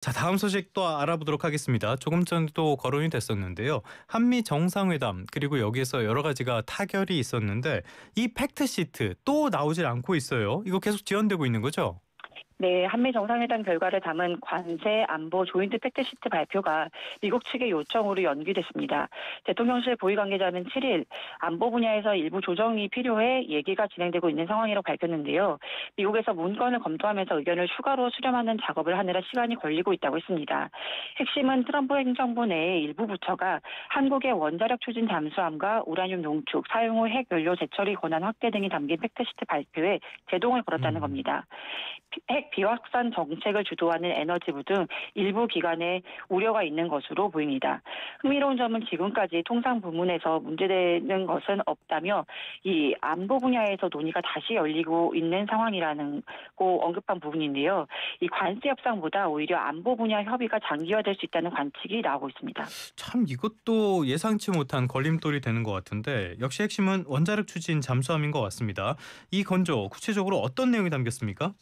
자, 다음 소식 또 알아보도록 하겠습니다. 조금 전에도 거론이 됐었는데요. 한미 정상회담 그리고 여기에서 여러 가지가 타결이 있었는데 이 팩트 시트 또 나오질 않고 있어요. 이거 계속 지연되고 있는 거죠? 네, 한미 정상회담 결과를 담은 관세 안보 조인트 팩트시트 발표가 미국 측의 요청으로 연기됐습니다. 대통령실 고위 관계자는 7일 안보 분야에서 일부 조정이 필요해 얘기가 진행되고 있는 상황이라고 밝혔는데요. 미국에서 문건을 검토하면서 의견을 추가로 수렴하는 작업을 하느라 시간이 걸리고 있다고 했습니다. 핵심은 트럼프 행정부 내의 일부 부처가 한국의 원자력 추진 잠수함과 우라늄 농축, 사용 후 핵 연료 재처리 권한 확대 등이 담긴 팩트시트 발표에 제동을 걸었다는 겁니다. 핵 비확산 정책을 주도하는 에너지부 등 일부 기관에 우려가 있는 것으로 보입니다. 흥미로운 점은 지금까지 통상 부문에서 문제되는 것은 없다며 이 안보 분야에서 논의가 다시 열리고 있는 상황이라는 고 언급한 부분인데요. 이 관세 협상보다 오히려 안보 분야 협의가 장기화될 수 있다는 관측이 나오고 있습니다. 참 이것도 예상치 못한 걸림돌이 되는 것 같은데 역시 핵심은 원자력 추진 잠수함인 것 같습니다. 이 건조 구체적으로 어떤 내용이 담겼습니까?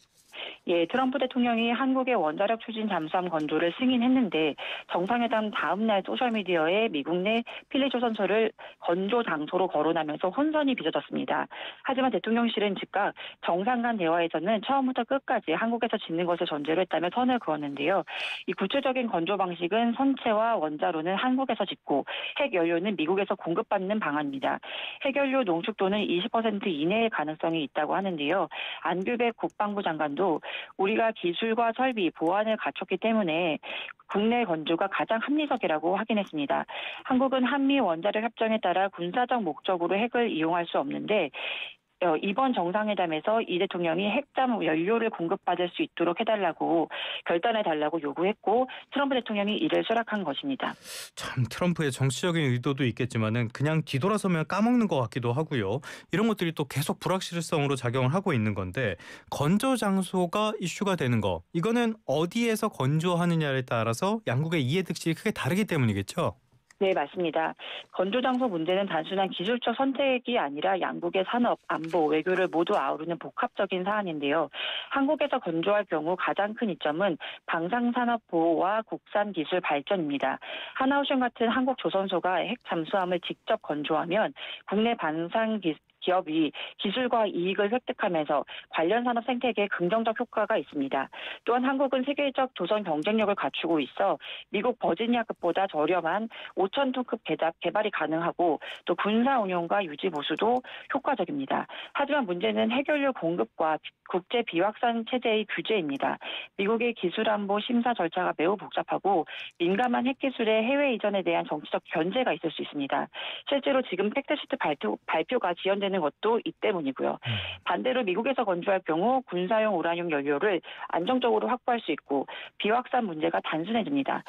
예, 트럼프 대통령이 한국의 원자력 추진 잠수함 건조를 승인했는데 정상회담 다음 날 소셜미디어에 미국 내 필리조선소를 건조 장소로 거론하면서 혼선이 빚어졌습니다. 하지만 대통령실은 즉각 정상 간 대화에서는 처음부터 끝까지 한국에서 짓는 것을 전제로 했다며 선을 그었는데요. 이 구체적인 건조 방식은 선체와 원자로는 한국에서 짓고 핵 연료는 미국에서 공급받는 방안입니다. 핵연료 농축도는 20% 이내의 가능성이 있다고 하는데요. 안규백 국방부 장관도 우리가 기술과 설비, 보안을 갖췄기 때문에 국내 건조가 가장 합리적이라고 확인했습니다. 한국은 한미 원자력 협정에 따라 군사적 목적으로 핵을 이용할 수 없는데 이번 정상회담에서 이 대통령이 핵잠 연료를 공급받을 수 있도록 해달라고 결단해달라고 요구했고 트럼프 대통령이 이를 수락한 것입니다. 참 트럼프의 정치적인 의도도 있겠지만은 그냥 뒤돌아서면 까먹는 것 같기도 하고요. 이런 것들이 또 계속 불확실성으로 작용을 하고 있는 건데 건조 장소가 이슈가 되는 거 이거는 어디에서 건조하느냐에 따라서 양국의 이해득실이 크게 다르기 때문이겠죠. 네, 맞습니다. 건조 장소 문제는 단순한 기술적 선택이 아니라 양국의 산업, 안보, 외교를 모두 아우르는 복합적인 사안인데요. 한국에서 건조할 경우 가장 큰 이점은 방산산업 보호와 국산 기술 발전입니다. 하나오션 같은 한국 조선소가 핵 잠수함을 직접 건조하면 국내 방산 기업이 기술과 이익을 획득하면서 관련 산업 생태계에 긍정적 효과가 있습니다. 또한 한국은 세계적 도전 경쟁력을 갖추고 있어 미국 버지니아급보다 저렴한 5,000톤급 개발이 가능하고 또 군사 운용과 유지 보수도 효과적입니다. 하지만 문제는 핵연료 공급과 국제 비확산 체제의 규제입니다. 미국의 기술안보 심사 절차가 매우 복잡하고 민감한 핵기술의 해외 이전에 대한 정치적 견제가 있을 수 있습니다. 실제로 지금 팩트시트 발표가 지연되는 것도 이 때문이고요. 반대로 미국에서 건조할 경우 군사용 우라늄 연료를 안정적으로 확보할 수 있고 비확산 문제가 단순해집니다.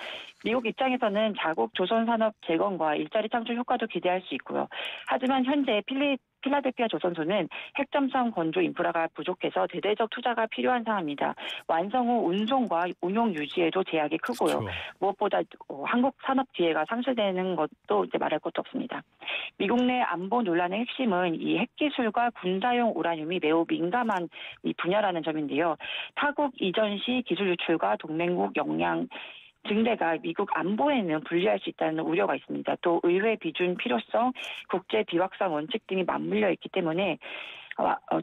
미국 입장에서는 자국 조선산업 재건과 일자리 창출 효과도 기대할 수 있고요. 하지만 현재 필라델피아 조선소는 핵잠수함 건조 인프라가 부족해서 대대적 투자가 필요한 상황입니다. 완성 후 운송과 운용 유지에도 제약이 크고요. 그렇죠. 무엇보다 한국 산업 기회가 상실되는 것도 이제 말할 것도 없습니다. 미국 내 안보 논란의 핵심은 이 핵기술과 군사용 우라늄이 매우 민감한 이 분야라는 점인데요. 타국 이전 시 기술 유출과 동맹국 역량 증대가 미국 안보에는 불리할 수 있다는 우려가 있습니다. 또 의회 비준 필요성, 국제 비확산 원칙 등이 맞물려 있기 때문에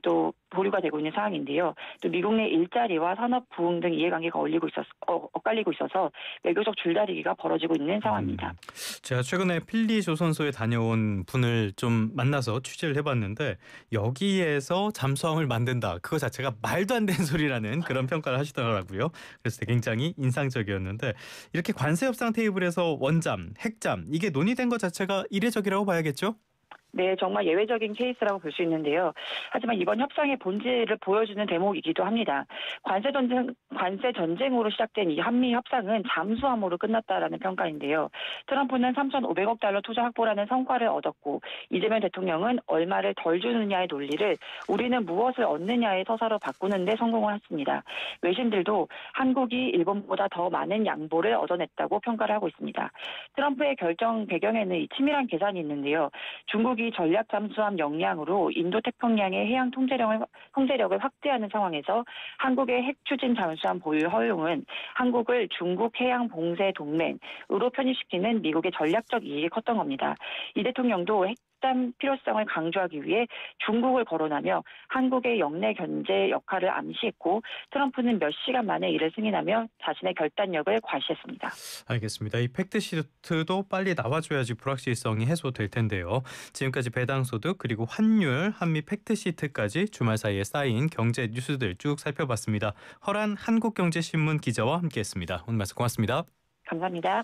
또 보류가 되고 있는 상황인데요. 또 미국 내 일자리와 산업 부흥 등 이해관계가 엇갈리고 있어서 외교적 줄다리기가 벌어지고 있는 상황입니다. 제가 최근에 필리 조선소에 다녀온 분을 좀 만나서 취재를 해봤는데 여기에서 잠수함을 만든다. 그거 자체가 말도 안 되는 소리라는 그런 평가를 하시더라고요. 그래서 굉장히 인상적이었는데 이렇게 관세 협상 테이블에서 원잠, 핵잠 이게 논의된 것 자체가 이례적이라고 봐야겠죠? 네, 정말 예외적인 케이스라고 볼 수 있는데요. 하지만 이번 협상의 본질을 보여주는 대목이기도 합니다. 관세 전쟁으로 시작된 이 한미 협상은 잠수함으로 끝났다라는 평가인데요. 트럼프는 3,500억 달러 투자 확보라는 성과를 얻었고 이재명 대통령은 얼마를 덜 주느냐의 논리를 우리는 무엇을 얻느냐의 서사로 바꾸는 데 성공을 했습니다. 외신들도 한국이 일본보다 더 많은 양보를 얻어냈다고 평가를 하고 있습니다. 트럼프의 결정 배경에는 이 치밀한 계산이 있는데요. 중국이 미국이 전략 잠수함 역량으로 인도 태평양의 해양 통제력을 확대하는 상황에서 한국의 핵 추진 잠수함 보유 허용은 한국을 중국 해양 봉쇄 동맹으로 편입시키는 미국의 전략적 이익이 컸던 겁니다. 이 대통령도 핵담 필요성을 강조하기 위해 중국을 거론하며 한국의 영내 견제 역할을 암시했고 트럼프는 몇 시간 만에 이를 승인하며 자신의 결단력을 과시했습니다. 알겠습니다. 이 팩트시트도 빨리 나와줘야지 불확실성이 해소될 텐데요. 지금까지 배당소득 그리고 환율, 한미 팩트시트까지 주말 사이에 쌓인 경제 뉴스들 쭉 살펴봤습니다. 허란 한국경제신문 기자와 함께했습니다. 오늘 말씀 고맙습니다. 감사합니다.